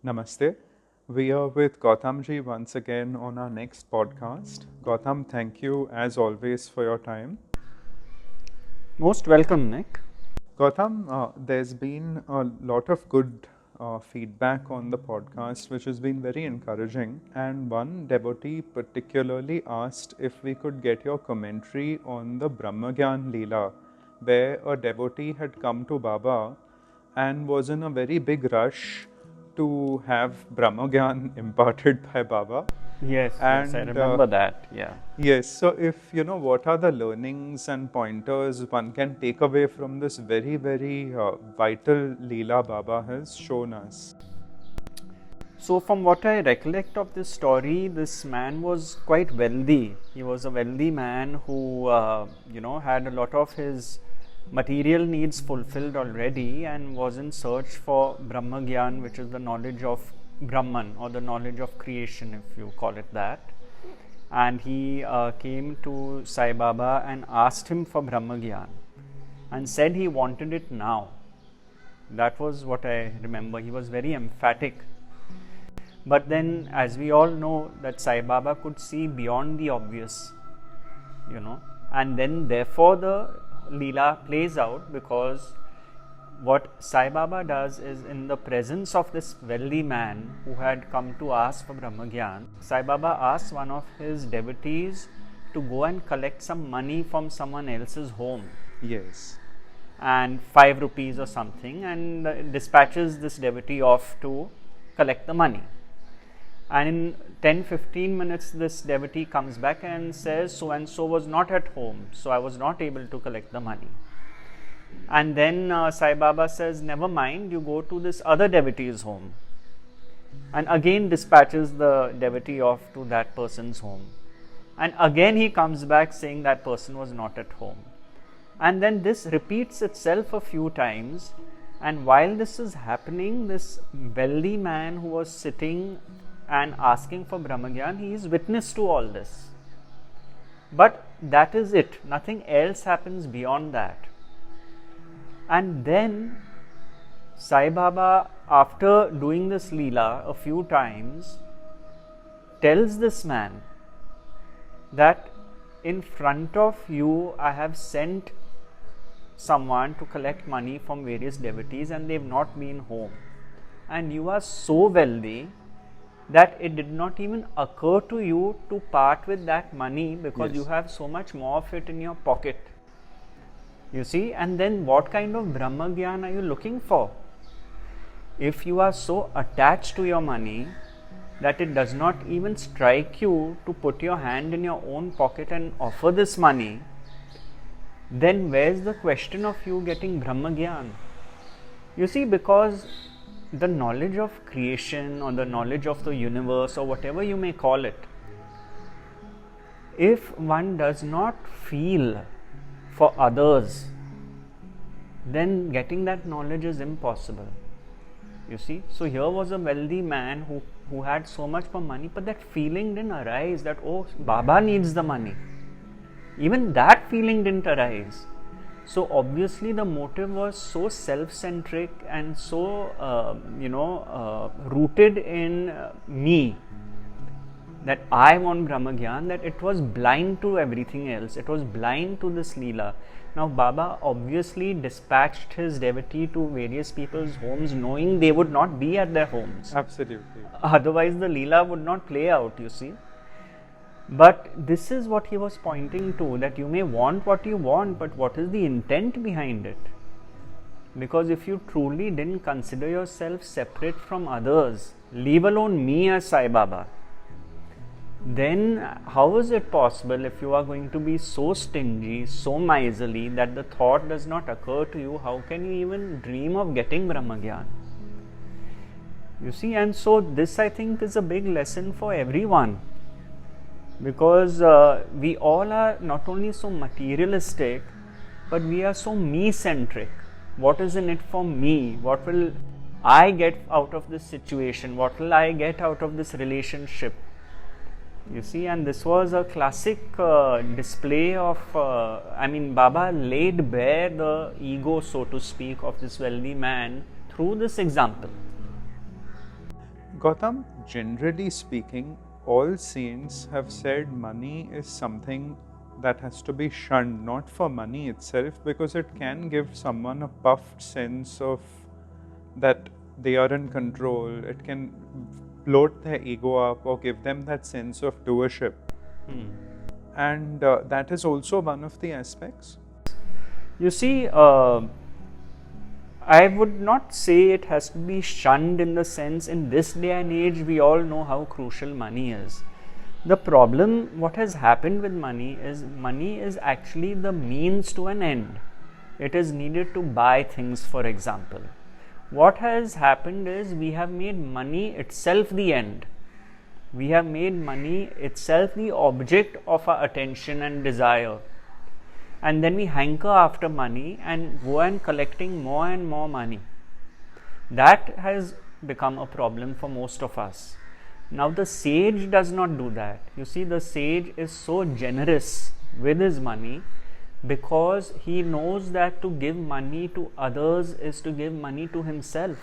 Namaste. We are with Gautamji once again on our next podcast. Gautam, thank you as always for your time. Most welcome, Nick. Gautam, there's been a lot of good feedback on the podcast, which has been very encouraging. And one devotee particularly asked if we could get your commentary on the Brahmagyan Leela, where a devotee had come to Baba and was in a very big rush to have Brahmagyan imparted by Baba. Yes, I And remember that. Yeah. yes, so if you know what are the learnings and pointers one can take away from this very vital Leela Baba has shown us. So, from what I recollect of this story, this man was quite wealthy. He was a wealthy man who, had a lot of his material needs fulfilled already and was in search for Brahmagyan, which is the knowledge of Brahman or the knowledge of creation, if you call it that. And he came to Sai Baba and asked him for Brahmagyan and said he wanted it now. That was what I remember. He was very emphatic. But then, as we all know, that Sai Baba could see beyond the obvious, and then therefore the Leela plays out, because what Sai Baba does is, in the presence of this wealthy man who had come to ask for Brahmagyan, Sai Baba asks one of his devotees to go and collect some money from someone else's home. Yes. And 5 rupees or something, and dispatches this devotee off to collect the money. And in 10-15 minutes, this devotee comes back and says, so and so was not at home, so I was not able to collect the money. And then Sai Baba says, never mind, you go to this other devotee's home. And again dispatches the devotee off to that person's home. And again he comes back saying that person was not at home. And then this repeats itself a few times. And while this is happening, this wealthy man who was sitting and asking for Brahmagyan, he is witness to all this. But that is it. Nothing else happens beyond that. And then Sai Baba, after doing this Leela a few times, tells this man that in front of you I have sent someone to collect money from various devotees and they have not been home. And you are so wealthy that it did not even occur to you to part with that money, because you have so much more of it in your pocket. You see, and then what kind of Brahmagyan are you looking for? If you are so attached to your money that it does not even strike you to put your hand in your own pocket and offer this money, then where's the question of you getting Brahmagyan? You see, because the knowledge of creation or the knowledge of the universe or whatever you may call it, if one does not feel for others, then getting that knowledge is impossible. You see, so here was a wealthy man who had so much more money, but that feeling didn't arise that, oh, Baba needs the money. Even that feeling didn't arise. So obviously the motive was so self-centric and so rooted in me, that I want Brahmagyan, that it was blind to everything else. It was blind to this Leela. Now Baba obviously dispatched his devotee to various people's homes, knowing they would not be at their homes. Absolutely. Otherwise the Leela would not play out, you see. But this is what he was pointing to, that you may want what you want, but what is the intent behind it? Because if you truly didn't consider yourself separate from others, leave alone me as Sai Baba, then how is it possible, if you are going to be so stingy, so miserly, that the thought does not occur to you, how can you even dream of getting Brahmagyan? You see, and so this, I think, is a big lesson for everyone, because we all are not only so materialistic, but we are so me-centric. What is in it for me? What will I get out of this situation? What will I get out of this relationship? You see, and this was a classic display of, Baba laid bare the ego, so to speak, of this wealthy man through this example. Gautam, generally speaking, all saints have said money is something that has to be shunned, not for money itself, because it can give someone a puffed sense of that they are in control. It can bloat their ego up or give them that sense of doership. And that is also one of the aspects. You see, I would not say it has to be shunned in the sense in this day and age we all know how crucial money is. The problem, what has happened with money is actually the means to an end. It is needed to buy things, for example. What has happened is we have made money itself the end. We have made money itself the object of our attention and desire. And then we hanker after money and go and collecting more and more money. That has become a problem for most of us. Now the sage does not do that. You see, the sage is so generous with his money because he knows that to give money to others is to give money to himself.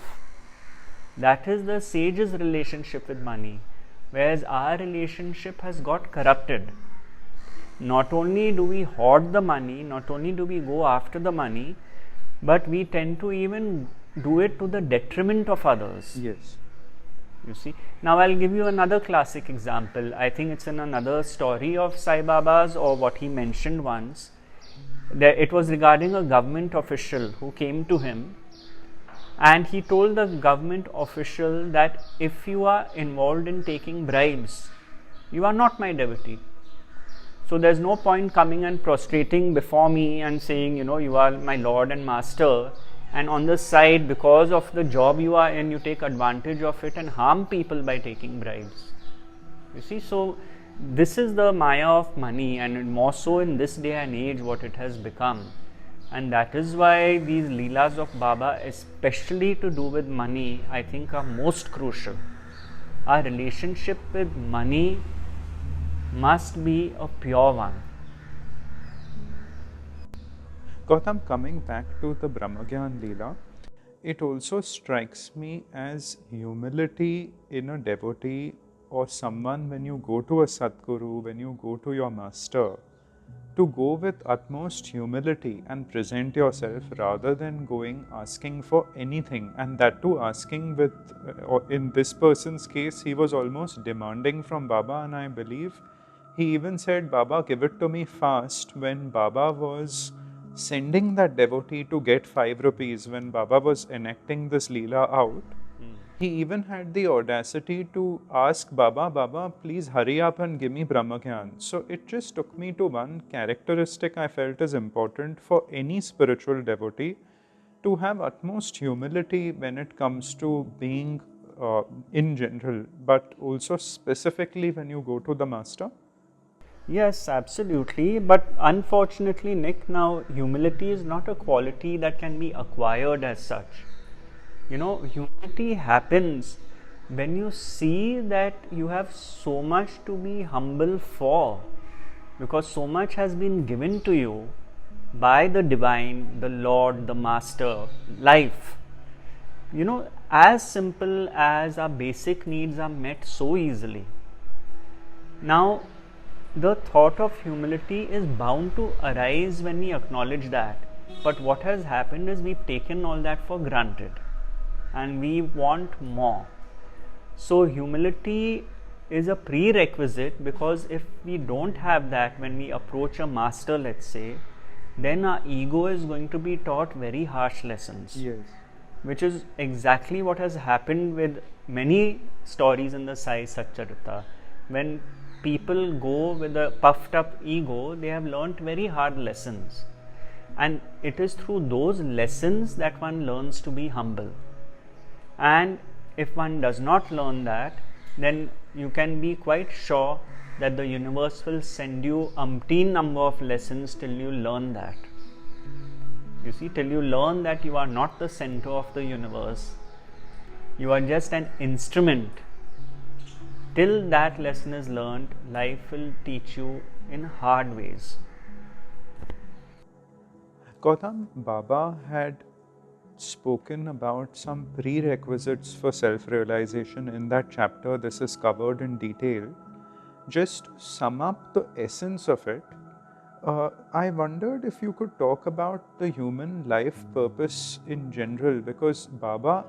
That is the sage's relationship with money, whereas our relationship has got corrupted. Not only do we hoard the money, not only do we go after the money, but we tend to even do it to the detriment of others. Yes. You see. Now I'll give you another classic example. I think it's in another story of Sai Baba's or what he mentioned once. It was regarding a government official who came to him and he told the government official that if you are involved in taking bribes, you are not my devotee. So there's no point coming and prostrating before me and saying, you are my Lord and Master, and on the side, because of the job you are in, you take advantage of it and harm people by taking bribes. You see, so this is the maya of money, and more so in this day and age what it has become. And that is why these Leelas of Baba, especially to do with money, I think are most crucial. Our relationship with money must be a pure one. Gautam, coming back to the Brahmagyan Leela, it also strikes me as humility in a devotee or someone when you go to a Sadguru, when you go to your master, to go with utmost humility and present yourself rather than going asking for anything, and that too asking with, in this person's case, he was almost demanding from Baba, and I believe he even said, Baba, give it to me fast, when Baba was sending that devotee to get 5 rupees, when Baba was enacting this Leela out. He even had the audacity to ask Baba, Baba, please hurry up and give me Brahmagyan. So it just took me to one characteristic I felt is important for any spiritual devotee, to have utmost humility when it comes to being in general, but also specifically when you go to the master. Yes, absolutely. But unfortunately, Nick, now humility is not a quality that can be acquired as such. Humility happens when you see that you have so much to be humble for, because so much has been given to you by the divine, the Lord, the Master, life. As simple as our basic needs are met so easily. Now, the thought of humility is bound to arise when we acknowledge that. But what has happened is we've taken all that for granted and we want more. So humility is a prerequisite, because if we don't have that when we approach a master, let's say, then our ego is going to be taught very harsh lessons. Yes. Which is exactly what has happened with many stories in the Sai Satcharita. When people go with a puffed up ego, they have learnt very hard lessons. And it is through those lessons that one learns to be humble. And if one does not learn that, then you can be quite sure that the universe will send you umpteen number of lessons till you learn that. You see, till you learn that you are not the center of the universe, you are just an instrument. Till that lesson is learned, life will teach you in hard ways. Gautam, Baba had spoken about some prerequisites for self-realization in that chapter. This is covered in detail. Just sum up the essence of it. I wondered if you could talk about the human life purpose in general, because Baba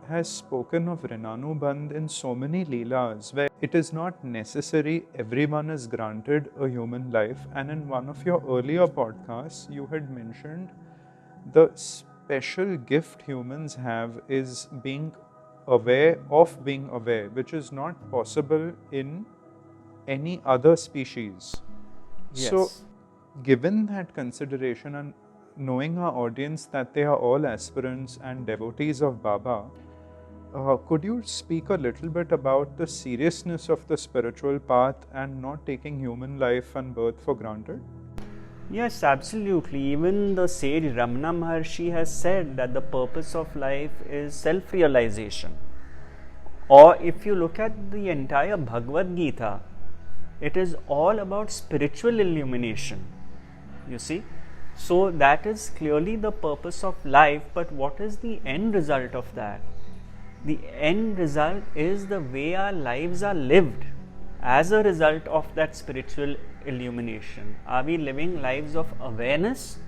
has spoken of Rinanubandh in so many Leelas where it is not necessary everyone is granted a human life. And in one of your earlier podcasts, you had mentioned the special gift humans have is being aware of being aware, which is not possible in any other species. Yes. So, given that consideration and knowing our audience that they are all aspirants and devotees of Baba, could you speak a little bit about the seriousness of the spiritual path and not taking human life and birth for granted? Yes, absolutely. Even the sage Ramana Maharshi has said that the purpose of life is self-realization. Or if you look at the entire Bhagavad Gita, it is all about spiritual illumination. You see? So that is clearly the purpose of life, but what is the end result of that? The end result is the way our lives are lived as a result of that spiritual illumination. Are we living lives of awareness,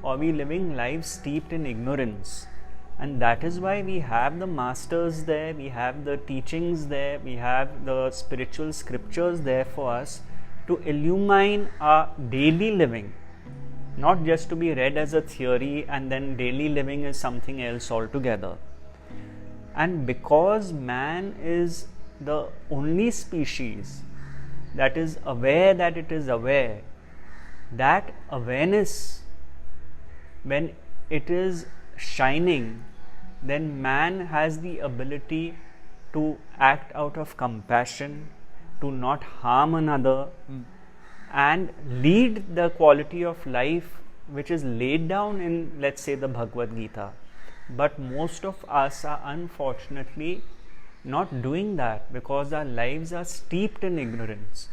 or are we living lives steeped in ignorance? And that is why we have the masters there, we have the teachings there, we have the spiritual scriptures there for us to illumine our daily living, not just to be read as a theory and then daily living is something else altogether. And because man is the only species that is aware that it is aware, that awareness, when it is shining, then man has the ability to act out of compassion, to not harm another, and lead the quality of life which is laid down in, let's say, the Bhagavad Gita. But most of us are unfortunately not doing that because our lives are steeped in ignorance,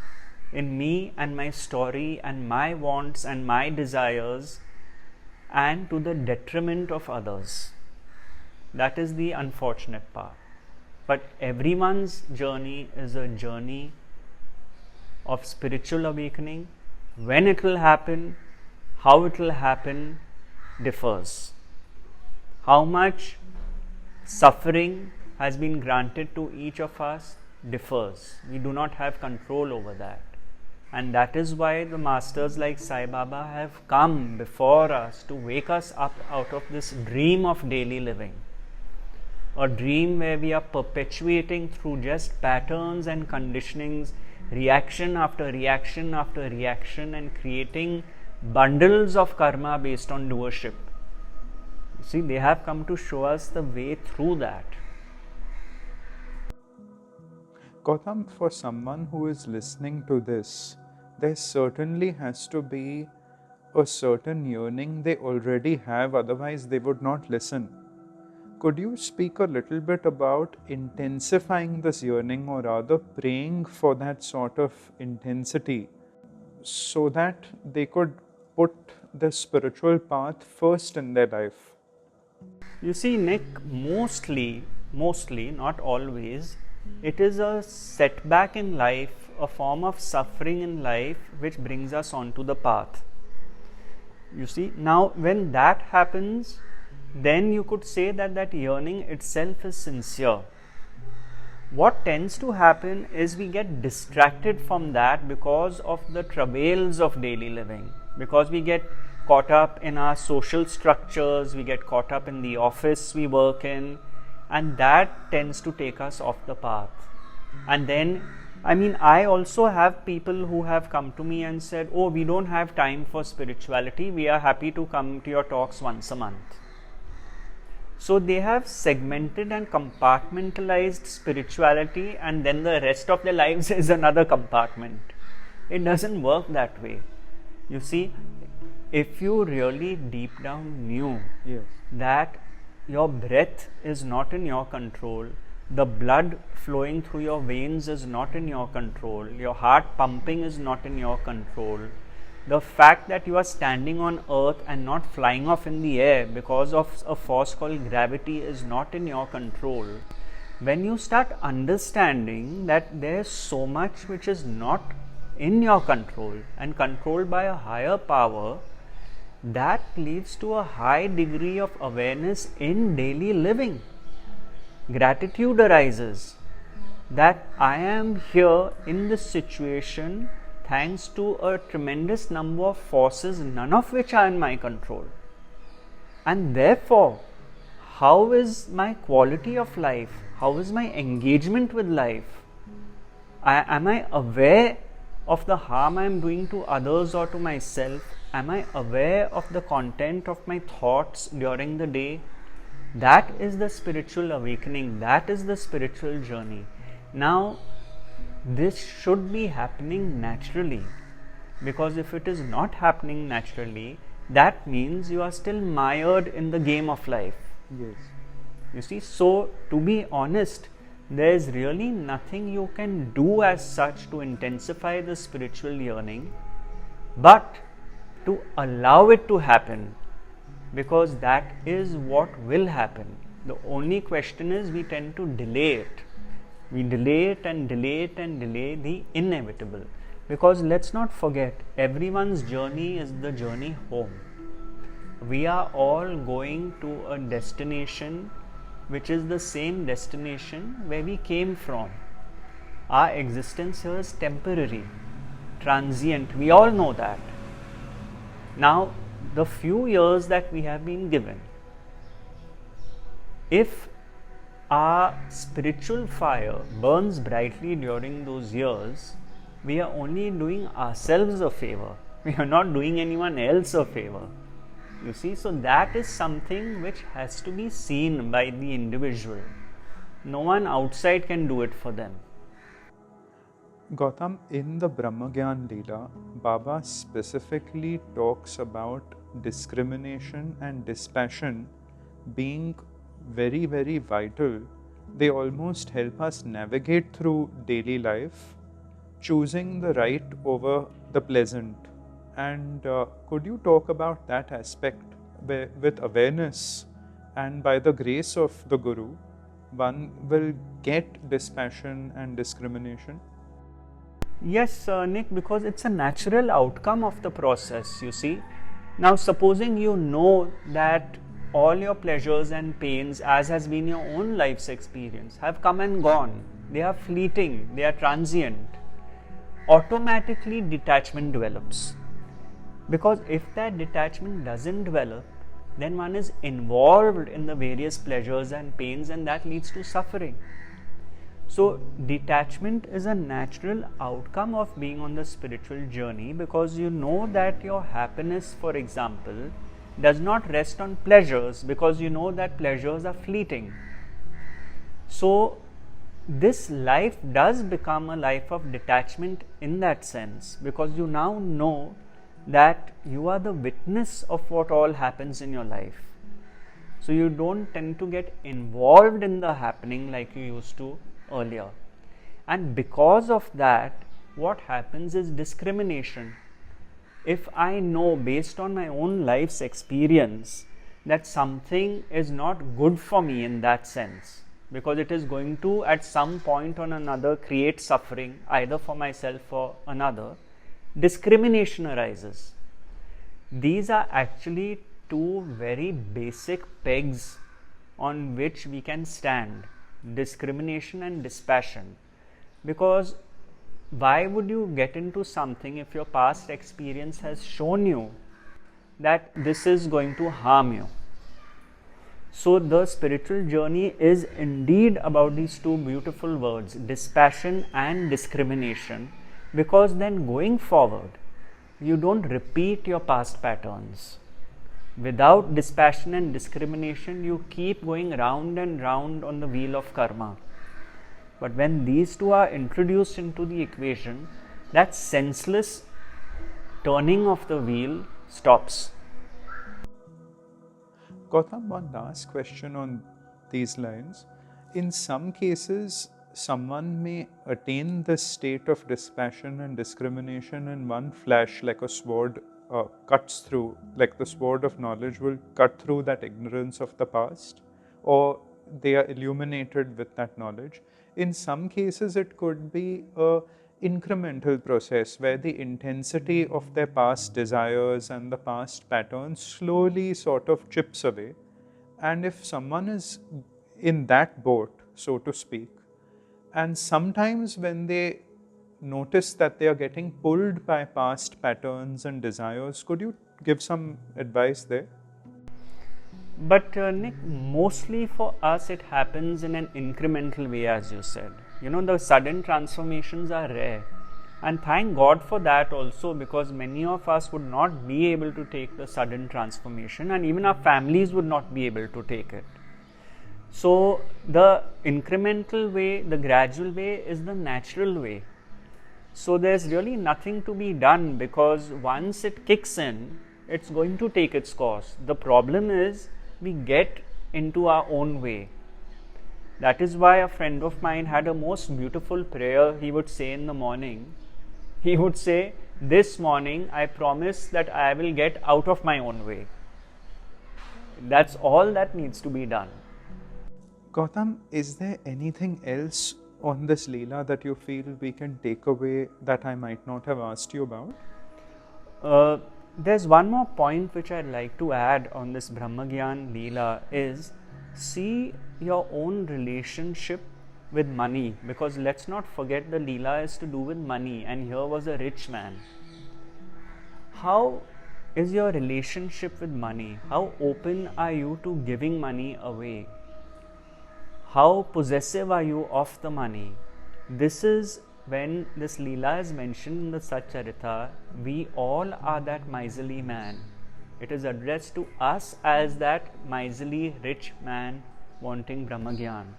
in me and my story and my wants and my desires, and to the detriment of others. That is the unfortunate part. But everyone's journey is a journey of spiritual awakening. When it will happen, how it will happen differs. How much suffering has been granted to each of us differs. We do not have control over that. And that is why the masters like Sai Baba have come before us to wake us up out of this dream of daily living. A dream where we are perpetuating through just patterns and conditionings, reaction after reaction after reaction, and creating bundles of karma based on doership. See, they have come to show us the way through that. Gautam, for someone who is listening to this, there certainly has to be a certain yearning they already have, otherwise they would not listen. Could you speak a little bit about intensifying this yearning, or rather praying for that sort of intensity, so that they could put the spiritual path first in their life? You see, Nick, mostly, not always, it is a setback in life, a form of suffering in life which brings us onto the path. You see, now when that happens, then you could say that that yearning itself is sincere. What tends to happen is we get distracted from that because of the travails of daily living, because we get caught up in our social structures, we get caught up in the office we work in, and that tends to take us off the path. And then, I also have people who have come to me and said, oh, we don't have time for spirituality, we are happy to come to your talks once a month. So they have segmented and compartmentalized spirituality, and then the rest of their lives is another compartment. It doesn't work that way. You see, if you really deep down knew that your breath is not in your control, the blood flowing through your veins is not in your control, your heart pumping is not in your control, The fact that you are standing on earth and not flying off in the air because of a force called gravity is not in your control. When you start understanding that there is so much which is not in your control and controlled by a higher power, that leads to a high degree of awareness in daily living. Gratitude arises that I am here in this situation thanks to a tremendous number of forces, none of which are in my control. And therefore, how is my quality of life? How is my engagement with life? Am I aware of the harm I am doing to others or to myself? Am I aware of the content of my thoughts during the day? That is the spiritual awakening. That is the spiritual journey. Now, this should be happening naturally, because if it is not happening naturally, that means you are still mired in the game of life. Yes. You see, so to be honest, there is really nothing you can do as such to intensify the spiritual yearning, but to allow it to happen, because that is what will happen. The only question is we tend to delay it. We delay it and delay it and delay the inevitable, because let's not forget, everyone's journey is the journey home. We are all going to a destination which is the same destination where we came from. Our existence here is temporary, transient. We all know that. Now, the few years that we have been given, if our spiritual fire burns brightly during those years, we are only doing ourselves a favor. We are not doing anyone else a favor. You see, so that is something which has to be seen by the individual. No one outside can do it for them. Gautam, in the Brahmagyan Leela, Baba specifically talks about discrimination and dispassion being very, very vital. They almost help us navigate through daily life, choosing the right over the pleasant. And could you talk about that aspect with awareness, and by the grace of the Guru, one will get dispassion and discrimination? Yes, Nick, because it's a natural outcome of the process, you see. Now, supposing you know that all your pleasures and pains, as has been your own life's experience, have come and gone, they are fleeting, they are transient, automatically detachment develops. Because if that detachment doesn't develop, then one is involved in the various pleasures and pains, and that leads to suffering. So, detachment is a natural outcome of being on the spiritual journey, because you know that your happiness, for example, does not rest on pleasures, because you know that pleasures are fleeting. So, this life does become a life of detachment in that sense, because you now know that you are the witness of what all happens in your life. So, you don't tend to get involved in the happening like you used to earlier. And because of that, what happens is discrimination. If I know based on my own life's experience that something is not good for me in that sense, because it is going to at some point or another create suffering either for myself or another, discrimination arises. These are actually two very basic pegs on which we can stand: discrimination and dispassion. Because why would you get into something if your past experience has shown you that this is going to harm you? So the spiritual journey is indeed about these two beautiful words, dispassion and discrimination, because then going forward, you don't repeat your past patterns. Without dispassion and discrimination, you keep going round and round on the wheel of karma. But when these two are introduced into the equation, that senseless turning of the wheel stops. Gautam, one last question on these lines. In some cases, someone may attain this state of dispassion and discrimination in one flash, like a sword cuts through, like the sword of knowledge will cut through that ignorance of the past, or they are illuminated with that knowledge. In some cases, it could be a incremental process where the intensity of their past desires and the past patterns slowly sort of chips away. And if someone is in that boat, so to speak, and sometimes when they notice that they are getting pulled by past patterns and desires, could you give some advice there? But Nick, mostly for us it happens in an incremental way, as you said. The sudden transformations are rare. And thank God for that also, because many of us would not be able to take the sudden transformation, and even our families would not be able to take it. So the incremental way, the gradual way is the natural way. So there's really nothing to be done, because once it kicks in, it's going to take its course. The problem is we get into our own way. That is why a friend of mine had a most beautiful prayer he would say in the morning. He would say, "This morning I promise that I will get out of my own way." That's all that needs to be done. Gautam, is there anything else on this Leela that you feel we can take away that I might not have asked you about? There's one more point which I'd like to add on this Brahmagyan Leela is, see your own relationship with money, because let's not forget the Leela is to do with money, and here was a rich man. How is your relationship with money? How open are you to giving money away? How possessive are you of the money? This is when this Leela is mentioned in the Satcharita. We all are that miserly man. It is addressed to us as that miserly rich man wanting Brahmagyan.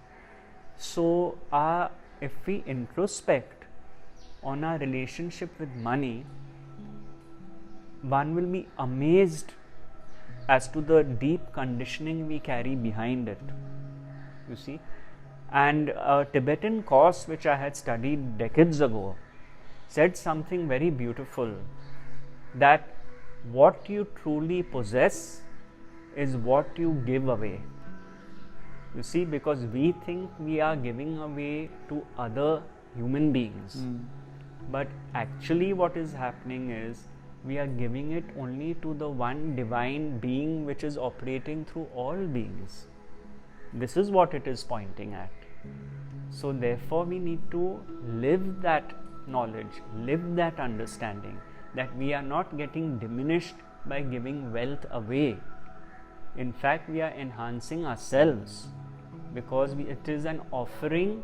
So if we introspect on our relationship with money, one will be amazed as to the deep conditioning we carry behind it. You see, and a Tibetan course which I had studied decades ago said something very beautiful, that what you truly possess is what you give away. You see, because we think we are giving away to other human beings, but actually what is happening is we are giving it only to the one divine being which is operating through all beings. This is what it is pointing at. So therefore we need to live that knowledge, live that understanding, that we are not getting diminished by giving wealth away. In fact, we are enhancing ourselves, because it is an offering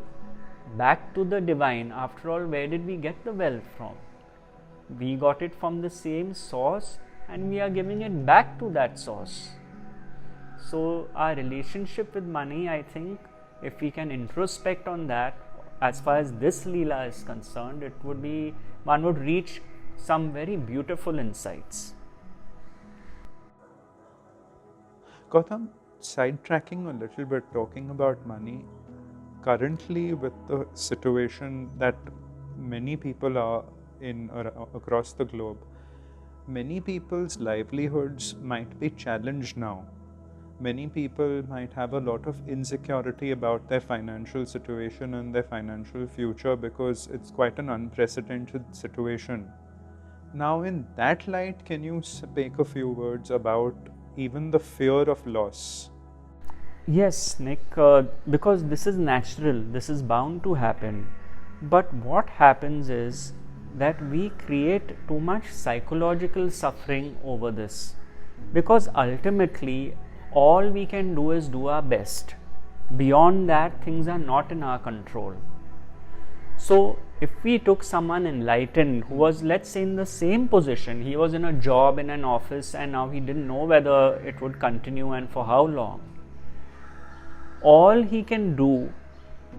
back to the divine. After all, where did we get the wealth from? We got it from the same source, and we are giving it back to that source. So our relationship with money, I think, if we can introspect on that, as far as this Leela is concerned, one would reach some very beautiful insights. Gautam, sidetracking a little bit, talking about money, currently with the situation that many people are in across the globe, many people's livelihoods might be challenged now. Many people might have a lot of insecurity about their financial situation and their financial future, because it's quite an unprecedented situation. Now, in that light, can you speak a few words about even the fear of loss? Yes, Nick, because this is natural, this is bound to happen. But what happens is that we create too much psychological suffering over this, because ultimately all we can do is do our best. Beyond that, things are not in our control. So if we took someone enlightened who was, let's say, in the same position, he was in a job in an office and now he didn't know whether it would continue and for how long, all he can do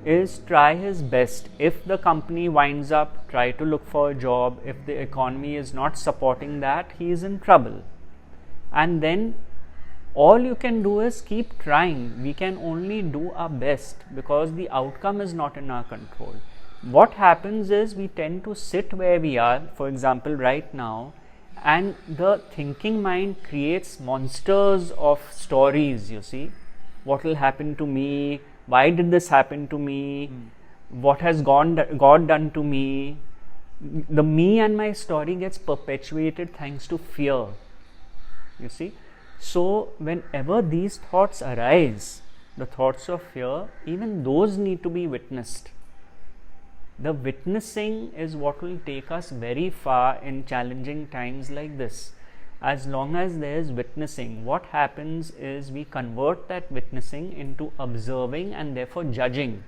is try his best. If the company winds up, try to look for a job. If the economy is not supporting that, he is in trouble. And then All you can do is keep trying. We can only do our best because the outcome is not in our control. What happens is we tend to sit where we are, for example, right now, and the thinking mind creates monsters of stories, you see. What will happen to me? Why did this happen to me? What has God done to me? The me and my story gets perpetuated thanks to fear, you see. So whenever these thoughts arise, the thoughts of fear, even those need to be witnessed. The witnessing is what will take us very far in challenging times like this. As long as there is witnessing, what happens is we convert that witnessing into observing and therefore judging.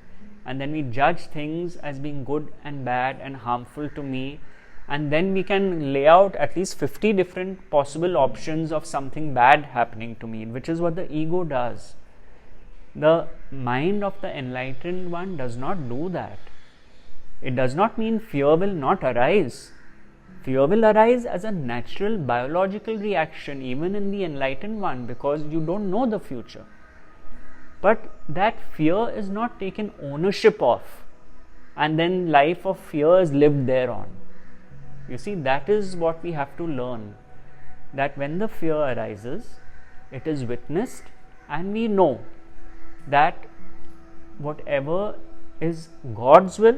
And then we judge things as being good and bad and harmful to me. And then we can lay out at least 50 different possible options of something bad happening to me, which is what the ego does. The mind of the enlightened one does not do that. It does not mean fear will not arise. Fear will arise as a natural biological reaction even in the enlightened one, because you don't know the future. But that fear is not taken ownership of, and then life of fear is lived thereon. You see, that is what we have to learn, that when the fear arises, it is witnessed, and we know that whatever is God's will,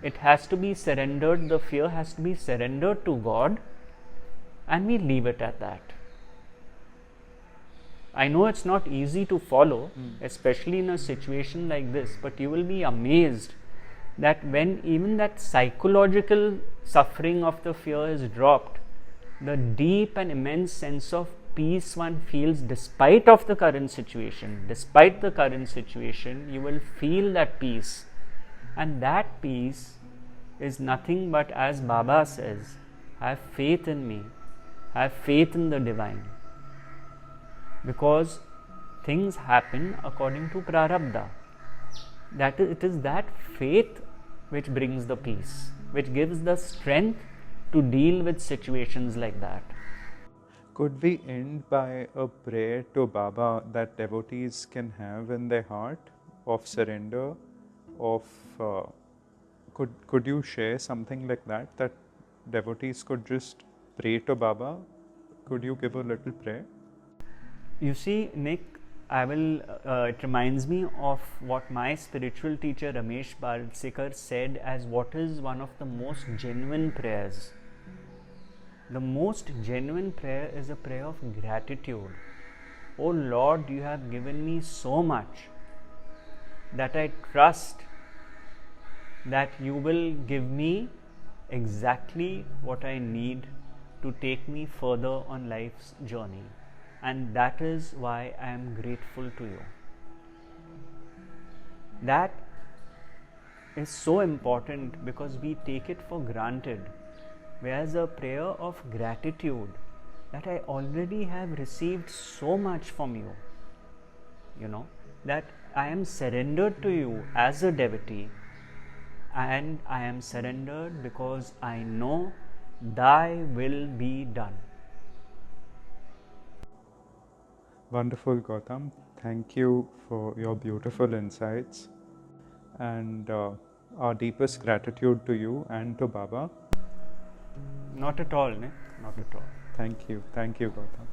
it has to be surrendered, the fear has to be surrendered to God, and we leave it at that. I know it's not easy to follow, especially in a situation like this, but you will be amazed that when even that psychological suffering of the fear is dropped, the deep and immense sense of peace one feels despite of the current situation, you will feel that peace. And that peace is nothing but, as Baba says, have faith in me, have faith in the divine. Because things happen according to prarabdha. That is, it is that faith which brings the peace, which gives the strength to deal with situations like that. Could we end by a prayer to Baba that devotees can have in their heart of surrender, of could you share something like that devotees could just pray to Baba? Could you give a little prayer? You see, Nick, I will. It reminds me of what my spiritual teacher Ramesh Balsekar said as what is one of the most genuine prayers. The most genuine prayer is a prayer of gratitude. Oh Lord, you have given me so much that I trust that you will give me exactly what I need to take me further on life's journey. And that is why I am grateful to you. That is so important because we take it for granted. Whereas a prayer of gratitude, that I already have received so much from you, that I am surrendered to you as a devotee, and I am surrendered because I know thy will be done. Wonderful, Gautam. Thank you for your beautiful insights, and our deepest gratitude to you and to Baba. Not at all, Nick. Not at all. Thank you, Gautam.